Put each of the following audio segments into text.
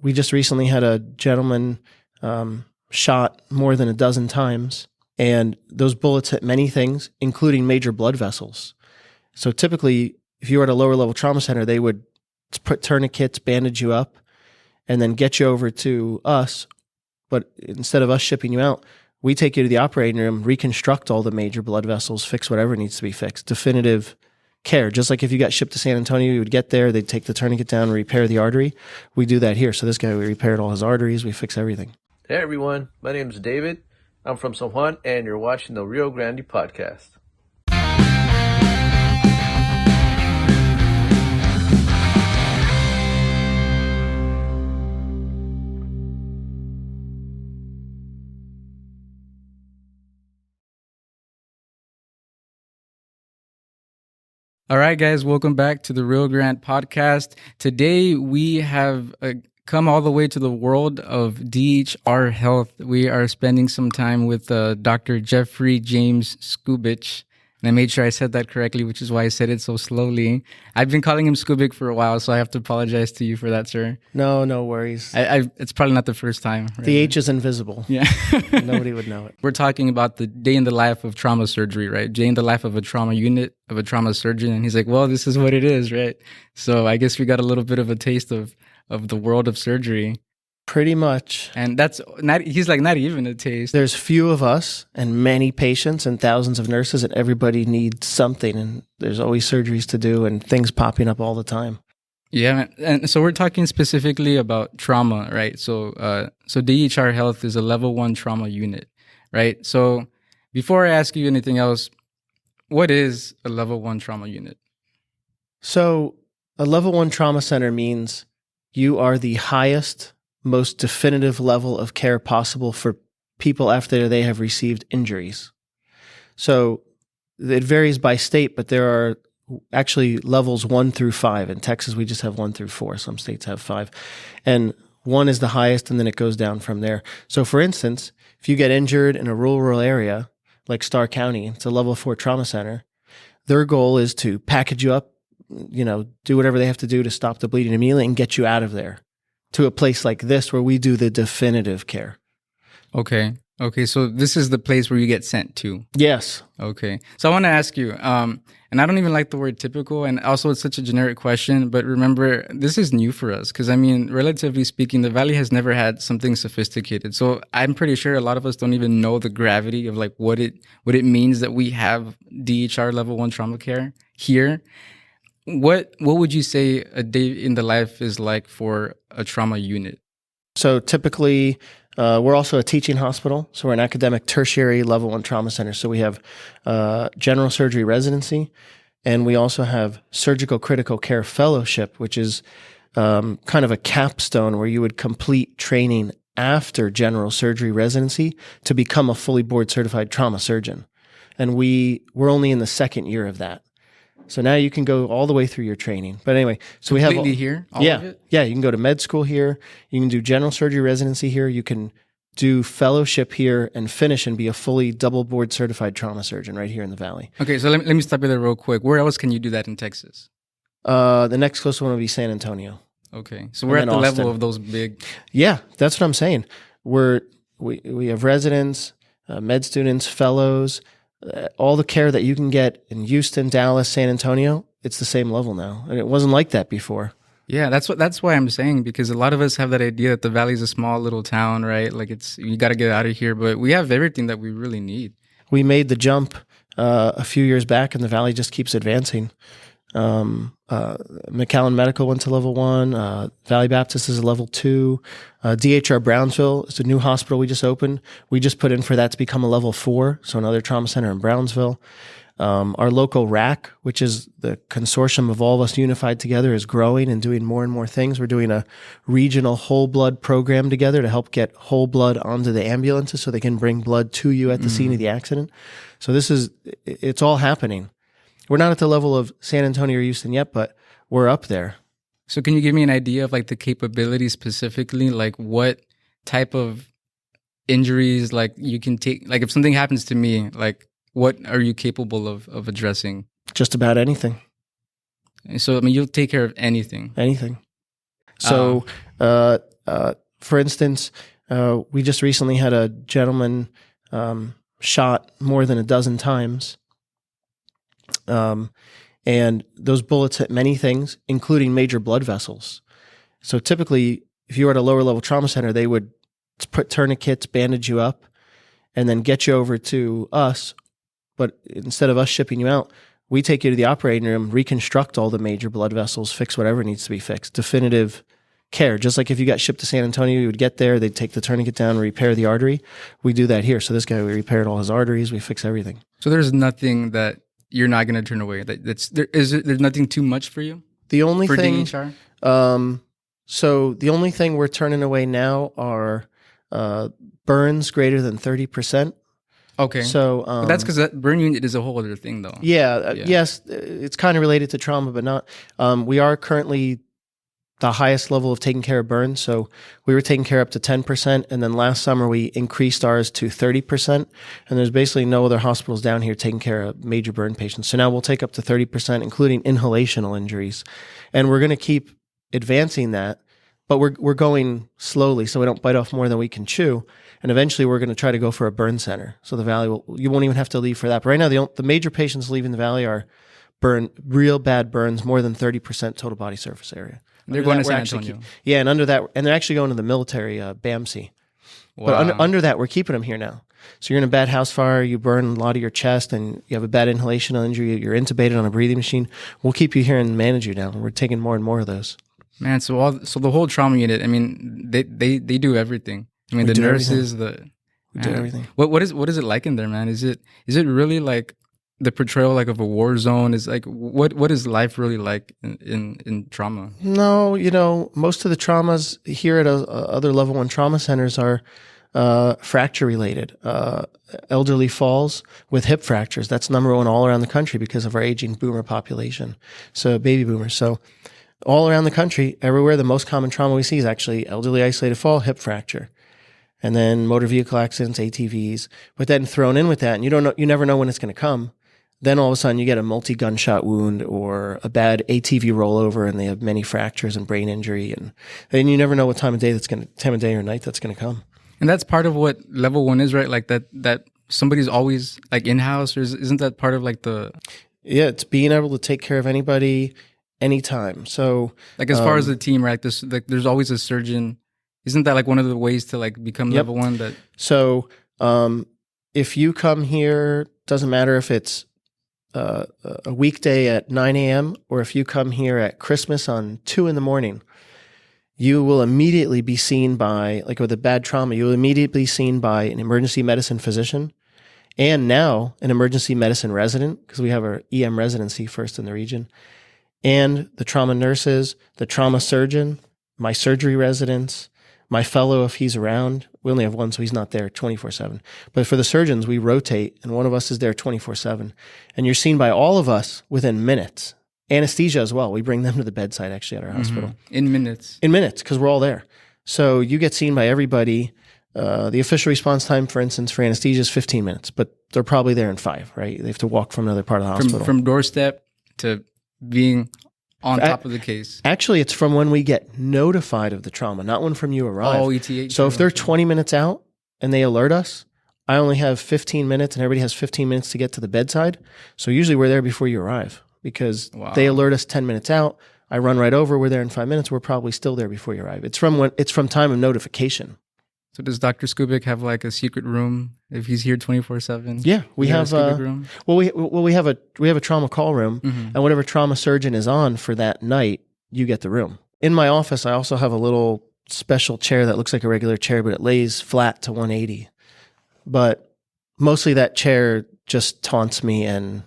we just recently had a gentleman shot more than a dozen times, and those bullets hit many things, including major blood vessels. So typically, if you were at a lower level trauma center, they would put tourniquets, bandage you up, and then get you over to us. But instead of us shipping you out, we take you to the operating room, reconstruct all the major blood vessels, fix whatever needs to be fixed. Definitive care. Just like if you got shipped to San Antonio, you would get there, they'd take the tourniquet down, repair the artery. We do that here. So this guy, we repaired all his arteries, we fix everything. Hey everyone, my name is David. I'm from San Juan, and you're watching the Rio Grande podcast. All right, guys, welcome back to the Rio Grande podcast. Today, we have come all the way to the world of DHR Health. We are spending some time with Dr. Jeffrey James Skubic. And I made sure I said that correctly, which is why I said it so slowly. I've been calling him Skubic for a while, so I have to apologize to you for that, sir. No worries. It's probably not the first time. Right? The H is invisible. Yeah. Nobody would know it. We're talking about the day in the life of trauma surgery, right? Day in the life of a trauma unit, of a trauma surgeon. And he's like, well, this is what it is, right? So I guess we got a little bit of a taste of the world of surgery. Pretty much. And that's not, he's like, not even a taste. There's few of us and many patients and thousands of nurses, and everybody needs something. And there's always surgeries to do and things popping up all the time. Yeah. And so we're talking specifically about trauma, right? So DHR Health is a level 1 trauma unit, right? So before I ask you anything else, what is a level 1 trauma unit? So a level 1 trauma center means you are the highest, most definitive level of care possible for people after they have received injuries. So it varies by state, but there are actually levels 1 through 5. In Texas, we just have 1 through 4. Some states have 5. And 1 is the highest, and then it goes down from there. So for instance, if you get injured in a rural area like Starr County, it's a level 4 trauma center, their goal is to package you up, do whatever they have to do to stop the bleeding immediately and get you out of there to a place like this where we do the definitive care. Okay. So this is the place where you get sent to. Yes. Okay. So I want to ask you, and I don't even like the word typical, and also it's such a generic question, but remember, this is new for us because, relatively speaking, the Valley has never had something sophisticated. So I'm pretty sure a lot of us don't even know the gravity of like what it means that we have DHR level 1 trauma care here. What would you say a day in the life is like for a trauma unit? So typically, we're also a teaching hospital. So we're an academic tertiary level 1 trauma center. So we have general surgery residency, and we also have surgical critical care fellowship, which is kind of a capstone where you would complete training after general surgery residency to become a fully board certified trauma surgeon. And we're only in the second year of that. So now you can go all the way through your training. But anyway, so we have completely here, all of it? Yeah, you can go to med school here. You can do general surgery residency here. You can do fellowship here and finish and be a fully double board certified trauma surgeon right here in the Valley. Okay, so let me stop you there real quick. Where else can you do that in Texas? The next closest one would be San Antonio. Okay, so we're at the Austin. level of those big. Yeah, that's what I'm saying. We have residents, med students, fellows. All the care that you can get in Houston, Dallas, San Antonio, it's the same level now. And it wasn't like that before. Yeah, that's why I'm saying, because a lot of us have that idea that the Valley is a small little town, right? Like you got to get out of here, but we have everything that we really need. We made the jump a few years back, and the Valley just keeps advancing. McAllen Medical went to level 1. Valley Baptist is a level 2. DHR Brownsville is a new hospital we just opened. We just put in for that to become a level 4, so another trauma center in Brownsville. Our local RAC, which is the consortium of all of us unified together, is growing and doing more and more things. We're doing a regional whole blood program together to help get whole blood onto the ambulances so they can bring blood to you at the scene of the accident. So it's all happening. We're not at the level of San Antonio or Houston yet, but we're up there. So can you give me an idea of like the capabilities specifically, like what type of injuries like you can take, like if something happens to me, like what are you capable of addressing? Just about anything. So, you'll take care of anything. Anything. So For instance, we just recently had a gentleman shot more than a dozen times. And those bullets hit many things, including major blood vessels. So typically, if you were at a lower level trauma center, they would put tourniquets, bandage you up, and then get you over to us. But instead of us shipping you out, we take you to the operating room, reconstruct all the major blood vessels, fix whatever needs to be fixed. Definitive care. Just like if you got shipped to San Antonio, you would get there, they'd take the tourniquet down, repair the artery. We do that here. So this guy, we repaired all his arteries, we fix everything. So there's nothing that you're not going to turn away. There's nothing too much for you? The only for thing... DHR? So the only thing we're turning away now are burns greater than 30%. Okay. So but that's because that burn unit is a whole other thing, though. Yeah. Yes, it's kind of related to trauma, but not. We are currently the highest level of taking care of burns. So we were taking care up to 10%, and then last summer we increased ours to 30%. And there's basically no other hospitals down here taking care of major burn patients. So now we'll take up to 30%, including inhalational injuries, and we're going to keep advancing that. But we're going slowly, so we don't bite off more than we can chew. And eventually, we're going to try to go for a burn center. So the Valley, you won't even have to leave for that. But right now, the major patients leaving the Valley are real bad burns, more than 30% total body surface area. They're going to San Antonio. And under that, and they're actually going to the military, BAMC. Wow. But under that, we're keeping them here now. So you're in a bad house fire, you burn a lot of your chest, and you have a bad inhalational injury, you're intubated on a breathing machine. We'll keep you here and manage you down. We're taking more and more of those. Man, so the whole trauma unit, I mean, they do everything. I mean, the nurses, we do everything. What is it like in there, man? Is it really like the portrayal like of a war zone? Is like what is life really like in trauma? No, most of the traumas here at other level 1 trauma centers are fracture related. Elderly falls with hip fractures. That's number 1 all around the country because of our aging boomer population. So baby boomers. So all around the country, everywhere, the most common trauma we see is actually elderly isolated fall, hip fracture, and then motor vehicle accidents, ATVs. But then thrown in with that, and you never know when it's going to come. Then all of a sudden you get a multi-gunshot wound or a bad ATV rollover, and they have many fractures and brain injury, and then you never know what time of day or night that's going to come. And that's part of what level 1 is, right? Like that somebody's always like in-house, or isn't that part of like the? Yeah, it's being able to take care of anybody, anytime. So like as far as the team, right? There's always a surgeon. Isn't that like one of the ways to like become level 1? That so if you come here, doesn't matter if it's a weekday at 9 a.m. or if you come here at Christmas on 2 a.m, you will immediately be seen by, like with a bad trauma, you will immediately be seen by an emergency medicine physician and now an emergency medicine resident, because we have our EM residency first in the region, and the trauma nurses, the trauma surgeon, my surgery residents, my fellow if he's around. We only have one, so he's not there 24/7. But for the surgeons, we rotate, and one of us is there 24/7. And you're seen by all of us within minutes. Anesthesia as well. We bring them to the bedside actually at our hospital. In minutes. In minutes, because we're all there. So you get seen by everybody. The official response time, for instance, for anesthesia is 15 minutes, but they're probably there in 5, right? They have to walk from another part of the hospital. From doorstep to being on top of the case. Actually, it's from when we get notified of the trauma, not when from you arrive. Oh, ETA. So if they're 20 minutes out and they alert us, I only have 15 minutes and everybody has 15 minutes to get to the bedside. So usually we're there before you arrive because they alert us 10 minutes out. I run right over. We're there in 5 minutes. We're probably still there before you arrive. It's from time of notification. So does Dr. Skubic have like a secret room if he's here 24/7? Yeah, we have a Skubic room. we have a trauma call room, and whatever trauma surgeon is on for that night, you get the room. In my office, I also have a little special chair that looks like a regular chair, but it lays flat to 180. But mostly that chair just taunts me and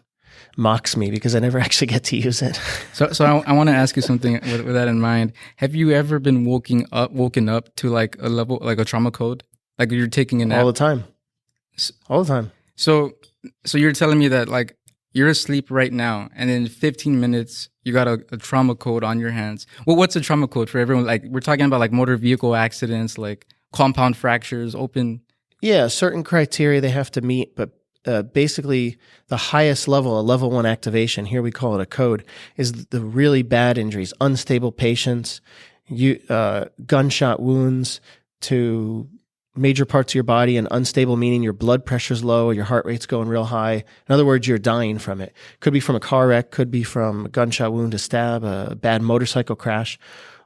mocks me because I never actually get to use it. So I want to ask you something with that in mind. Have you ever been woken up to like a level, like a trauma code? Like you're taking a nap? All the time. All the time. So you're telling me that like you're asleep right now and in 15 minutes you got a trauma code on your hands. Well, what's a trauma code for everyone? Like we're talking about like motor vehicle accidents, like compound fractures, open. Yeah, certain criteria they have to meet, but basically the highest level, a level 1 activation, here we call it a code, is the really bad injuries, unstable patients, gunshot wounds to major parts of your body, and unstable meaning your blood pressure's low, your heart rate's going real high. In other words, you're dying from it. Could be from a car wreck, could be from a gunshot wound, a stab, a bad motorcycle crash,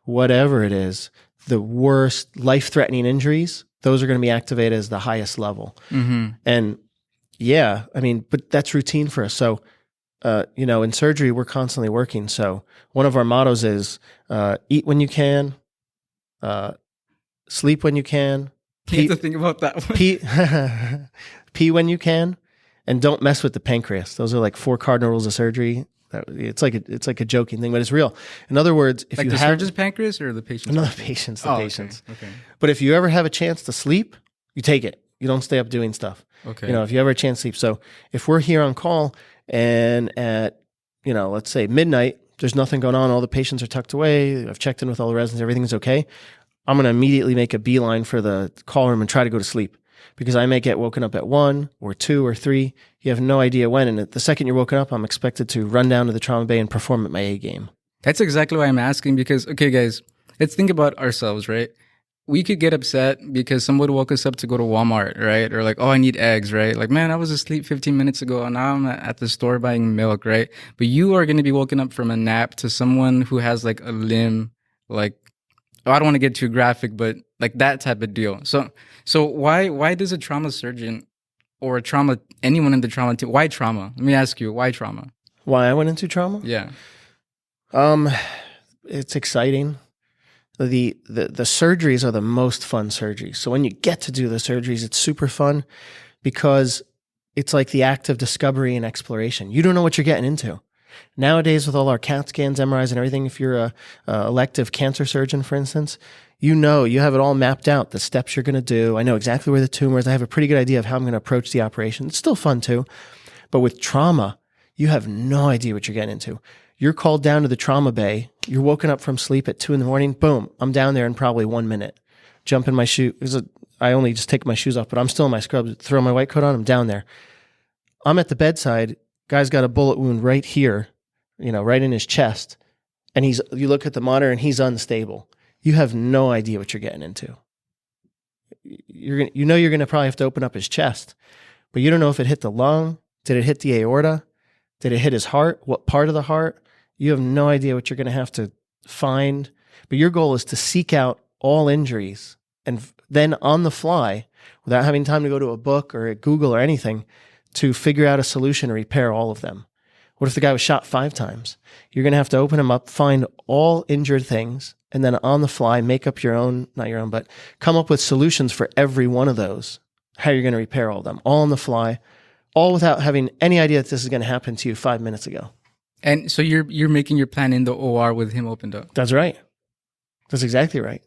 whatever it is. The worst life-threatening injuries, those are going to be activated as the highest level. And yeah, I mean, but that's routine for us. So, in surgery, we're constantly working. So one of our mottos is eat when you can, sleep when you can, You have to think about that one. pee when you can, and don't mess with the pancreas. Those are like 4 cardinal rules of surgery. It's like a joking thing, but it's real. In other words, if like you the have surgeon's pancreas or the patient's no, pancreas? the patients. Okay. But if you ever have a chance to sleep, you take it. You don't stay up doing stuff. Okay. If you ever have a chance to sleep. So if we're here on call and at, let's say midnight, there's nothing going on. All the patients are tucked away. I've checked in with all the residents. Everything's okay. I'm going to immediately make a beeline for the call room and try to go to sleep, because I may get woken up at 1 or 2 or 3. You have no idea when. And the second you're woken up, I'm expected to run down to the trauma bay and perform at my A game. That's exactly why I'm asking, because, okay, guys, let's think about ourselves, right? We could get upset because somebody woke us up to go to Walmart, right? Or like, oh, I need eggs, right? Like, man, I was asleep 15 minutes ago and now I'm at the store buying milk, right? But you are going to be woken up from a nap to someone who has like a limb, like, I don't want to get too graphic, but like that type of deal. So why does a trauma surgeon or anyone in the trauma team, why trauma? Let me ask you, why trauma? Why I went into trauma? Yeah. It's exciting. The surgeries are the most fun surgeries. So when you get to do the surgeries, it's super fun because it's like the act of discovery and exploration. You don't know what you're getting into. Nowadays, with all our CAT scans, MRIs, and everything, if you're a elective cancer surgeon, for instance, you have it all mapped out, the steps you're going to do. I know exactly where the tumor is. I have a pretty good idea of how I'm going to approach the operation. It's still fun too. But with trauma, you have no idea what you're getting into. You're called down to the trauma bay. You're woken up from sleep at 2 a.m. Boom, I'm down there in probably 1 minute. Jump in my shoe. I only just take my shoes off, but I'm still in my scrubs. Throw my white coat on. I'm down there. I'm at the bedside. Guy's got a bullet wound right here, right in his chest. And you look at the monitor and he's unstable. You have no idea what you're getting into. You're going to probably have to open up his chest, but you don't know if it hit the lung. Did it hit the aorta? Did it hit his heart? What part of the heart? You have no idea what you're going to have to find. But your goal is to seek out all injuries and then on the fly, without having time to go to a book or at Google or anything, to figure out a solution to repair all of them. What if the guy was shot 5 times? You're going to have to open him up, find all injured things, and then on the fly, make up but come up with solutions for every one of those, how you're going to repair all of them, all on the fly, all without having any idea that this is going to happen to you 5 minutes ago. And so you're making your plan in the OR with him opened up. That's right. That's exactly right.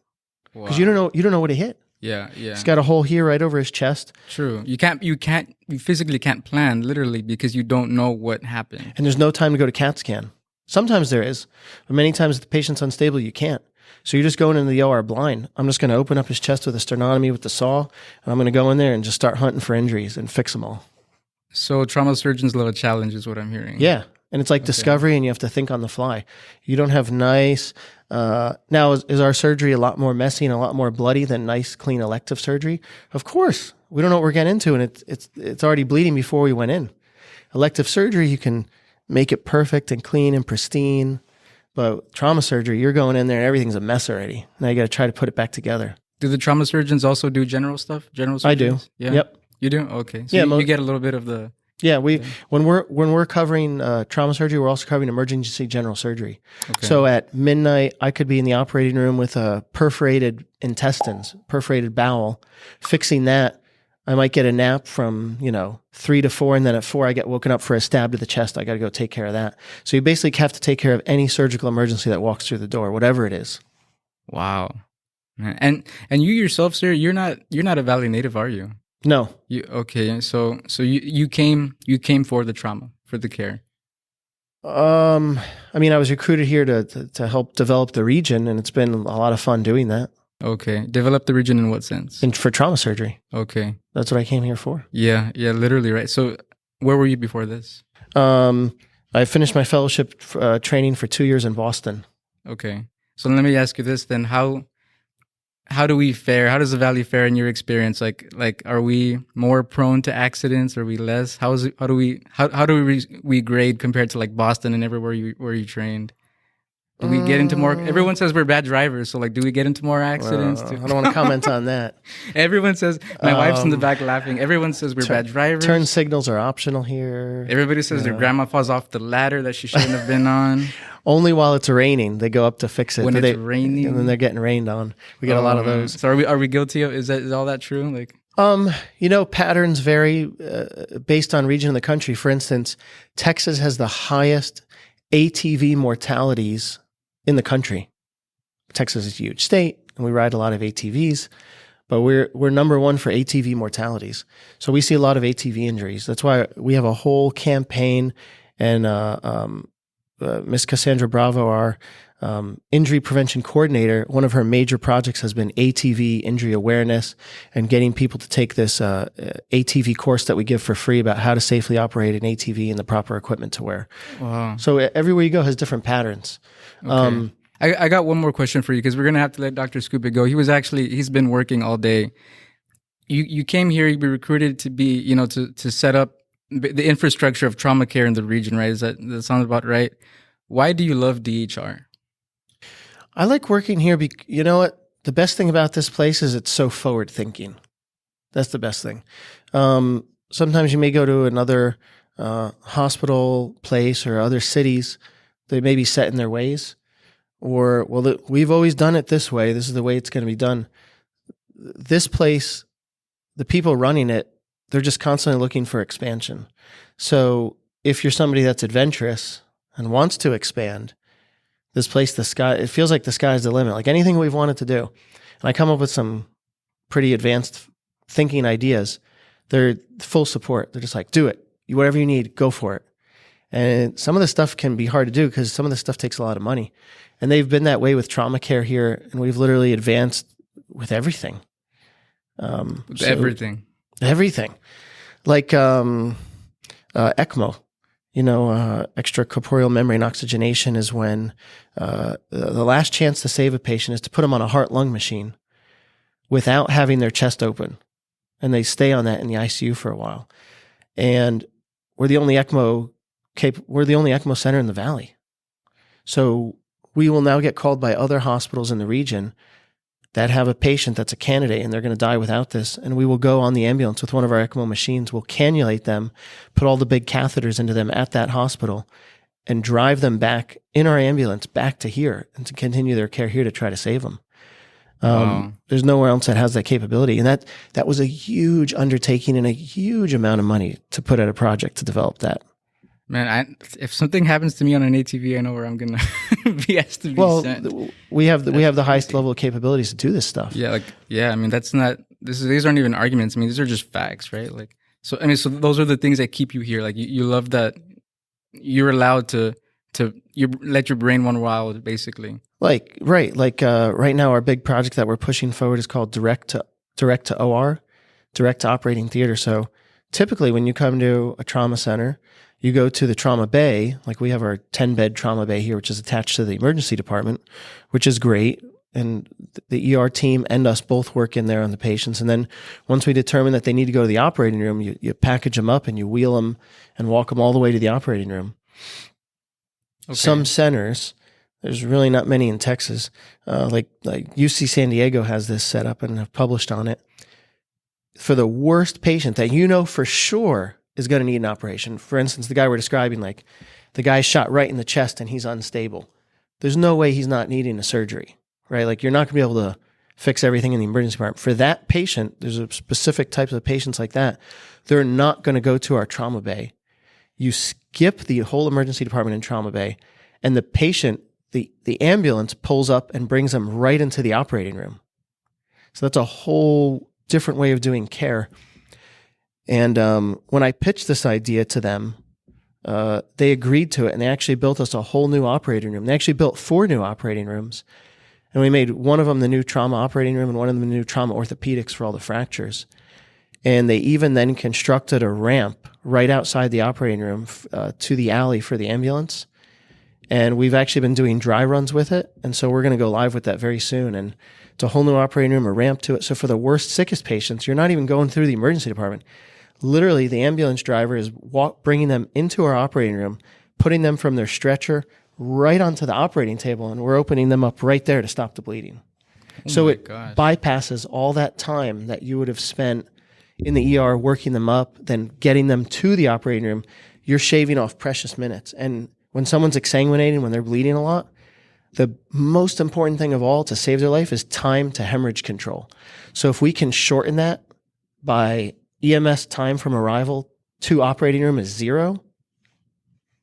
Because Wow. you don't know what he hit. Yeah. He's got a hole here right over his chest. True. You physically can't plan literally because you don't know what happened. And there's no time to go to CAT scan. Sometimes there is, but many times if the patient's unstable, you can't. So you're just going into the OR blind. I'm just going to open up his chest with a sternotomy with the saw, and I'm going to go in there and just start hunting for injuries and fix them all. So trauma surgeons love a challenge is what I'm hearing. Yeah. And it's like discovery, and you have to think on the fly. You don't have nice... now, is our surgery a lot more messy and a lot more bloody than nice, clean elective surgery? Of course. We don't know what we're getting into, and it's already bleeding before we went in. Elective surgery, you can make it perfect and clean and pristine. But trauma surgery, you're going in there and everything's a mess already. Now you got to try to put it back together. Do the trauma surgeons also do general stuff? General surgeries? I do. Yeah. Yep. You do? Okay. So Yeah, you get a little bit of the... Yeah, when we're covering trauma surgery, we're also covering emergency general surgery. Okay. So at midnight, I could be in the operating room with perforated intestines, perforated bowel, fixing that. I might get a nap from 3 to 4, and then at 4 I get woken up for a stab to the chest. I got to go take care of that. So you basically have to take care of any surgical emergency that walks through the door, whatever it is. Wow. And you yourself, sir, you're not a Valley native, are you? No. Okay, so you came for the trauma, for the care. I mean, I was recruited here to help develop the region, and it's been a lot of fun doing that. Okay, develop the region in what sense? And for trauma surgery. Okay, that's what I came here for. Yeah, literally, right. So, where were you before this? I finished my fellowship training for 2 years in Boston. Okay, So let me ask you this then: how do we fare? How does the Valley fare in your experience? Like, are we more prone to accidents? Are we less? How do we grade compared to like Boston and everywhere where you trained? Do we get into more? Everyone says we're bad drivers, so like, do we get into more accidents? I don't want to comment on that. Everyone says, my wife's in the back laughing. Everyone says we're bad drivers. Turn signals are optional here. Everybody says their grandma falls off the ladder that she shouldn't have been on. Only while it's raining, they go up to fix it. When it's raining, and then they're getting rained on. We get a lot of those. So are we guilty of? Is all that true? Like, patterns vary based on region of the country. For instance, Texas has the highest ATV mortalities in the country. Texas is a huge state, and we ride a lot of ATVs, but we're number one for ATV mortalities. So we see a lot of ATV injuries. That's why we have a whole campaign, and Miss Cassandra Bravo, our injury prevention coordinator, one of her major projects has been ATV injury awareness and getting people to take this ATV course that we give for free about how to safely operate an ATV and the proper equipment to wear. wow. So everywhere you go has different patterns. Okay. I got one more question for you because we're gonna have to let Dr. Skubic go. He's been working all day. You came here. You were recruited to be, to set up the infrastructure of trauma care in the region, right? That sounds about right? Why do you love DHR? I like working here because, you know what? The best thing about this place is it's so forward thinking. That's the best thing. Sometimes you may go to another hospital place or other cities. They may be set in their ways, or, we've always done it this way. This is the way it's going to be done. This place, the people running it, they're just constantly looking for expansion. So if you're somebody that's adventurous and wants to expand, this place, it feels like the sky's the limit. Like anything we've wanted to do. And I come up with some pretty advanced thinking ideas. They're full support. They're just like, do it. Whatever you need, go for it. And some of the stuff can be hard to do because some of the stuff takes a lot of money. And they've been that way with trauma care here. And we've literally advanced with everything. Everything. Like ECMO. Extracorporeal membrane oxygenation is when the last chance to save a patient is to put them on a heart-lung machine without having their chest open. And they stay on that in the ICU for a while. And we're the only ECMO center in the Valley. So we will now get called by other hospitals in the region that have a patient that's a candidate and they're going to die without this. And we will go on the ambulance with one of our ECMO machines. We'll cannulate them, put all the big catheters into them at that hospital, and drive them back in our ambulance back to here and to continue their care here to try to save them. There's nowhere else that has that capability. And that was a huge undertaking and a huge amount of money to put at a project to develop that. Man, if something happens to me on an ATV, I know where I'm gonna be asked to be sent. We have the highest level of capabilities to do this stuff. Yeah, I mean, that's not. These aren't even arguments. I mean, these are just facts, right? Like, so so those are the things that keep you here. Like, you love that you're allowed to you let your brain run wild, basically. Right now, our big project that we're pushing forward is called direct to OR, direct to operating theater. So typically, when you come to a trauma center, you go to the trauma bay, like we have our 10-bed trauma bay here, which is attached to the emergency department, which is great. And the ER team and us both work in there on the patients. And then once we determine that they need to go to the operating room, you package them up and you wheel them and walk them all the way to the operating room. Okay. Some centers, there's really not many in Texas, like UC San Diego has this set up and have published on it. For the worst patient that you know for sure is going to need an operation. For instance, the guy we're describing, like the guy's shot right in the chest and he's unstable. There's no way he's not needing a surgery, right? Like you're not going to be able to fix everything in the emergency department. For that patient, there's a specific types of patients like that. They're not going to go to our trauma bay. You skip the whole emergency department in trauma bay and the patient, the ambulance pulls up and brings them right into the operating room. So that's a whole different way of doing care. And when I pitched this idea to them, they agreed to it, and they actually built us a whole new operating room. They actually built 4 new operating rooms, and we made one of them the new trauma operating room and one of them the new trauma orthopedics for all the fractures. And they even then constructed a ramp right outside the operating room to the alley for the ambulance. And we've actually been doing dry runs with it. And so we're going to go live with that very soon. And it's a whole new operating room, a ramp to it. So for the worst, sickest patients, you're not even going through the emergency department. Literally, the ambulance driver is bringing them into our operating room, putting them from their stretcher right onto the operating table, and we're opening them up right there to stop the bleeding. So it bypasses all that time that you would have spent in the ER working them up, then getting them to the operating room. You're shaving off precious minutes. And when someone's exsanguinating, when they're bleeding a lot, the most important thing of all to save their life is time to hemorrhage control. So if we can shorten that by EMS time from arrival to operating room is 0.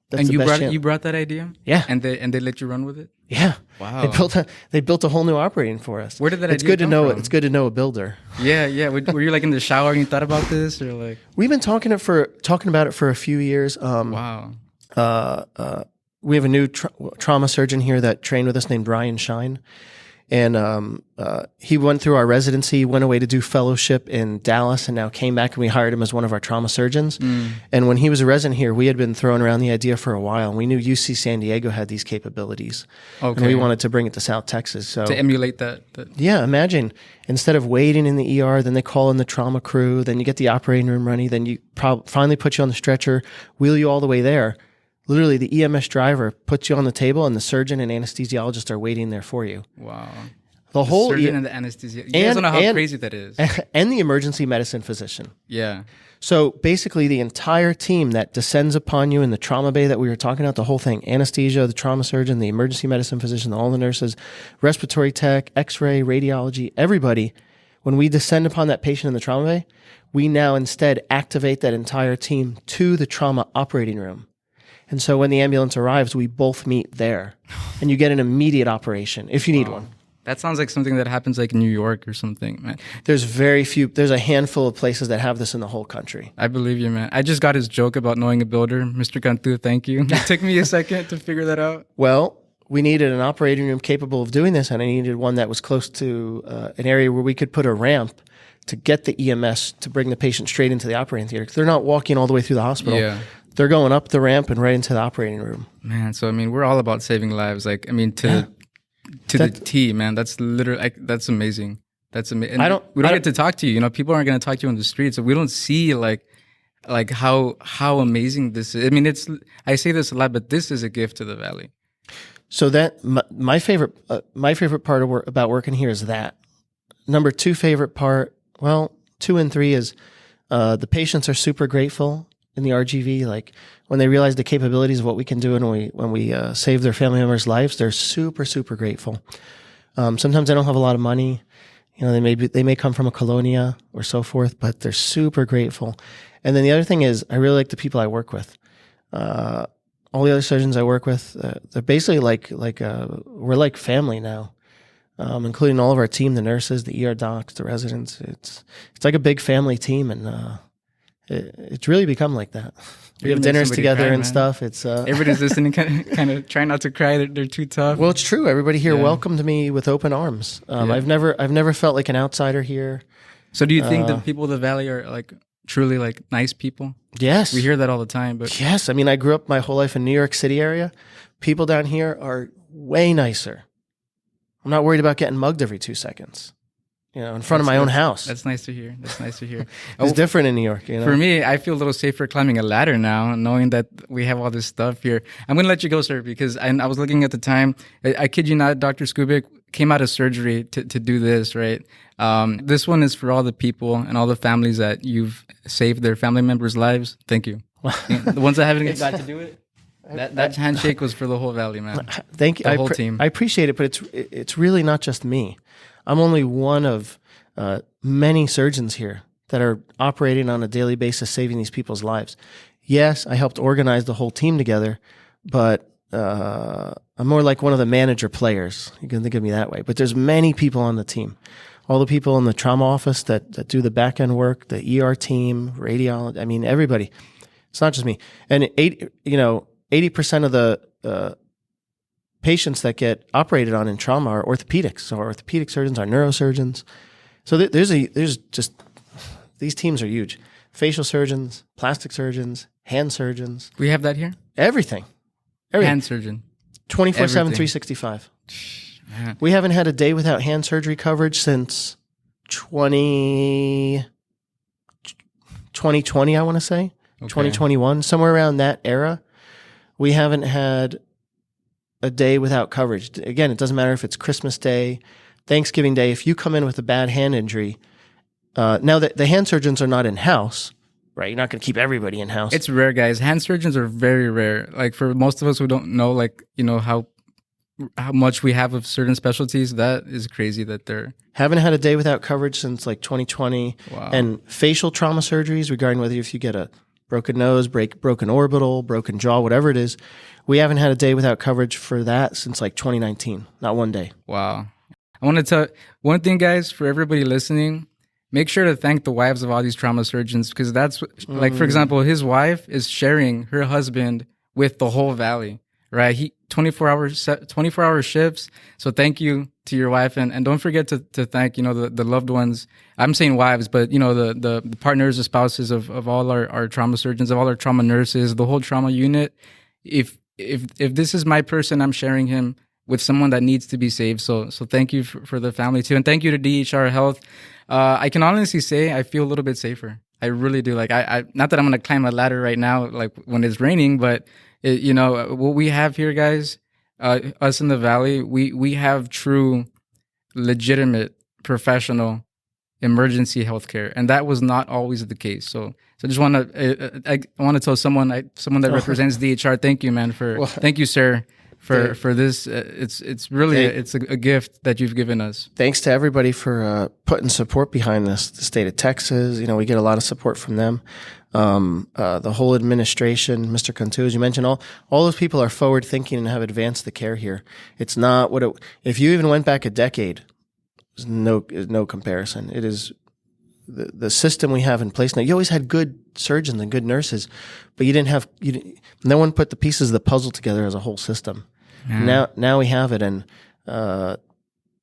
That's and you brought that idea? Yeah. And they let you run with it? Yeah. Wow. They built a whole new operating for us. Where did that It's idea good to come know from? It's good to know a builder. Yeah. Were you like in the shower and you thought about this, or like? We've been talking about it for a few years. Wow. We have a new trauma surgeon here that trained with us named Ryan Shine. And he went through our residency, went away to do fellowship in Dallas, and now came back, and we hired him as one of our trauma surgeons. And when he was a resident here, we had been throwing around the idea for a while, and we knew UC San Diego had these capabilities. Okay. And we wanted to bring it to South Texas. So to emulate that. Yeah, imagine, instead of waiting in the ER, then they call in the trauma crew, then you get the operating room running, then you finally put you on the stretcher, wheel you all the way there. Literally, the EMS driver puts you on the table, and the surgeon and anesthesiologist are waiting there for you. Wow. The whole surgeon and the anesthesiologist. You guys don't know how crazy that is. And the emergency medicine physician. Yeah. So basically, the entire team that descends upon you in the trauma bay that we were talking about, the whole thing, anesthesia, the trauma surgeon, the emergency medicine physician, all the nurses, respiratory tech, x-ray, radiology, everybody, when we descend upon that patient in the trauma bay, we now instead activate that entire team to the trauma operating room. And so when the ambulance arrives, we both meet there, and you get an immediate operation if you need one. That sounds like something that happens like in New York or something, man. There's a handful of places that have this in the whole country. I believe you, man. I just got his joke about knowing a builder. Mr. Cantu, thank you. It took me a second to figure that out. Well, we needed an operating room capable of doing this, and I needed one that was close to an area where we could put a ramp to get the EMS to bring the patient straight into the operating theater. 'Cause they're not walking all the way through the hospital. Yeah. They're going up the ramp and right into the operating room. Man, so I mean, we're all about saving lives. Like, I mean, to the T, man. That's literally that's amazing. That's amazing. We don't get to talk to you. You know, people aren't going to talk to you on the streets, so we don't see like how amazing this is. I mean, I say this a lot, but this is a gift to the Valley. So that my favorite part about working here is that. Number 2 favorite part. Well, 2 and 3 is the patients are super grateful in the RGV. Like when they realize the capabilities of what we can do, and when we save their family members' lives, they're super, super grateful. Sometimes they don't have a lot of money. You know, they may come from a colonia or so forth, but they're super grateful. And then the other thing is, I really like the people I work with. All the other surgeons I work with, they're basically we're like family now. Including all of our team, the nurses, the ER docs, the residents. It's like a big family team, and it's really become like that. We have dinners together and stuff. It's everybody's listening, kind of trying not to cry. They're too tough. Well, it's true. Everybody here welcomed me with open arms. I've never felt like an outsider here. So, do you think the people of the Valley are like truly like nice people? Yes, we hear that all the time. But yes, I mean, I grew up my whole life in New York City area. People down here are way nicer. I'm not worried about getting mugged every 2 seconds, you know, in front of my own house. That's nice to hear. It's different in New York, you know. For me, I feel a little safer climbing a ladder now, knowing that we have all this stuff here. I'm going to let you go, sir, because I was looking at the time. I kid you not, Dr. Skubic came out of surgery to do this, right? This one is for all the people and all the families that you've saved their family members' lives. Thank you. The ones that haven't got to do it. That handshake was for the whole Valley, man. Thank you. The whole team. I appreciate it, but it's really not just me. I'm only one of many surgeons here that are operating on a daily basis, saving these people's lives. Yes, I helped organize the whole team together, but I'm more like one of the manager players. You can think of me that way. But there's many people on the team. All the people in the trauma office that do the back end work, the ER team, radiology. I mean, everybody. It's not just me. And 80% of the patients that get operated on in trauma are orthopedics. So our orthopedic surgeons are neurosurgeons. So there's just these teams are huge. Facial surgeons, plastic surgeons, hand surgeons. We have that here? Everything. Hand surgeon. 24/7, Everything. 365. Man. We haven't had a day without hand surgery coverage since 2020, I want to say. Okay. 2021, somewhere around that era. We haven't had a day without coverage. Again, it doesn't matter if it's Christmas Day, Thanksgiving Day. If you come in with a bad hand injury, now that the hand surgeons are not in-house, right? You're not going to keep everybody in-house. It's rare, guys. Hand surgeons are very rare. Like for most of us who don't know, like, you know, how much we have of certain specialties, that is crazy that they're... Haven't had a day without coverage since like 2020. Wow. And facial trauma surgeries, regarding whether if you get a broken nose, broken orbital, broken jaw, whatever it is, we haven't had a day without coverage for that since like 2019. Not one day. Wow. I want to tell one thing, guys, for everybody listening, make sure to thank the wives of all these trauma surgeons, because that's like, for example, his wife is sharing her husband with the whole valley, right? He 24 hour shifts. So thank you to your wife, and don't forget to thank, you know, the loved ones. I'm saying wives, but you know, the partners, the spouses of all our trauma surgeons, of all our trauma nurses, the whole trauma unit. If this is my person, I'm sharing him with someone that needs to be saved. So thank you for the family too, and thank you to DHR Health. I can honestly say I feel a little bit safer. I really do. Like I not that I'm gonna climb a ladder right now, like when it's raining, but you know what we have here, guys. Us in the valley, we have true, legitimate, professional emergency healthcare, and that was not always the case. So I just want to I want to tell someone that represents DHR, thank you, man, thank you, sir, for this. It's really it's a gift that you've given us. Thanks to everybody for putting support behind this. The state of Texas, you know, we get a lot of support from them. The whole administration, Mr. Cantu, as you mentioned, all those people are forward thinking and have advanced the care here. It's not what if you even went back a decade, there's no comparison. It is the system we have in place now. You always had good surgeons and good nurses, but no one put the pieces of the puzzle together as a whole system. Now we have it, and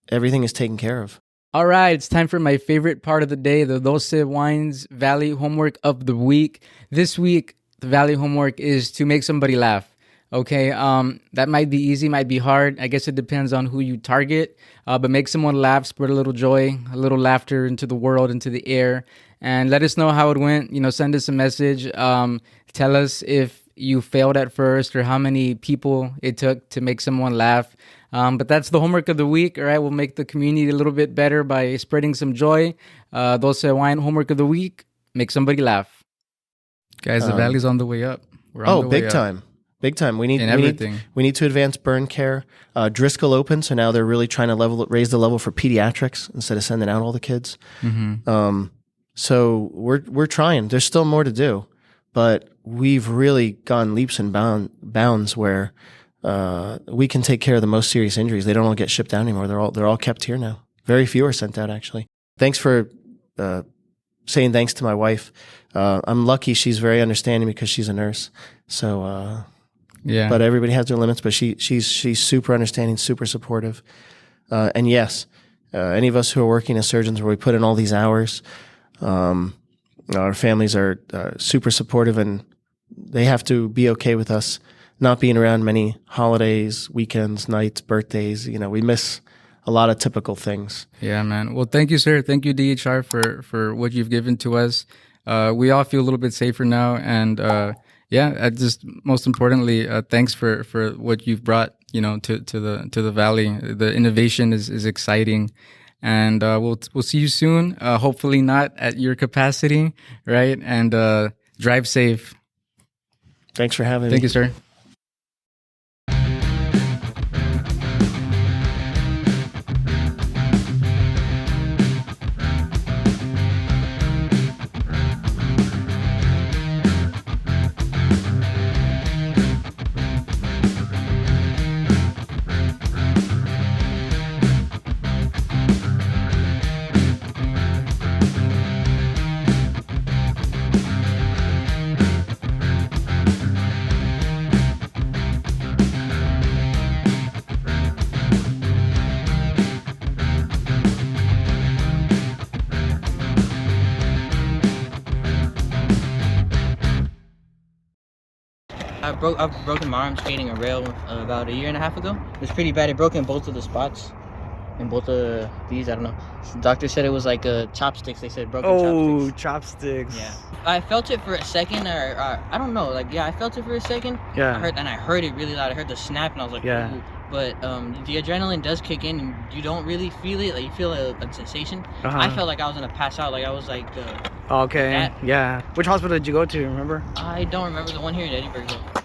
everything is taken care of. All right, it's time for my favorite part of the day, the Dulce Wines Valley homework of the week. This week, the Valley homework is to make somebody laugh. Okay, that might be easy, might be hard. I guess it depends on who you target. But make someone laugh, spread a little joy, a little laughter into the world, into the air, and let us know how it went. You know, send us a message. Tell us if you failed at first or how many people it took to make someone laugh. But that's the homework of the week. All right, we'll make the community a little bit better by spreading some joy. Dulce Wine homework of the week: make somebody laugh. Guys, the valley's on the way up. We're on the way up. Time. Big time. We need everything. We need to advance burn care. Driscoll opened, so now they're really trying to raise the level for pediatrics instead of sending out all the kids. Mm-hmm. So we're trying. There's still more to do, but we've really gone leaps and bounds where we can take care of the most serious injuries. They don't all get shipped out anymore. They're all kept here now. Very few are sent out, actually. Thanks for saying thanks to my wife. I'm lucky she's very understanding because she's a nurse. So. Yeah, but everybody has their limits. But she's super understanding, super supportive, and yes, any of us who are working as surgeons where we put in all these hours, our families are super supportive, and they have to be okay with us not being around many holidays, weekends, nights, birthdays. You know, we miss a lot of typical things. Yeah, man. Well, thank you, sir. Thank you, DHR, for what you've given to us. We all feel a little bit safer now, and. Yeah, just most importantly, thanks for what you've brought, you know, to the valley. The innovation is exciting, and we'll see you soon. Hopefully not at your capacity, right? And drive safe. Thanks for having me. Thank you, sir. I've broken my arm skating a rail about a year and a half ago. It was pretty bad. It broke in both of the spots. In both of these, I don't know. The doctor said it was like chopsticks. They said broken Oh, chopsticks. chopsticks. Yeah. I felt it for a second, or I don't know. Like, yeah, I felt it for a second. Yeah. I heard it really loud. I heard the snap, and I was like, Yeah. ooh. But the adrenaline does kick in, and you don't really feel it. Like, you feel a sensation. I felt like I was gonna pass out. Like, I was like, Okay. that. Yeah. Which hospital did you go to? Remember? I don't remember the one here in Edinburgh. Though.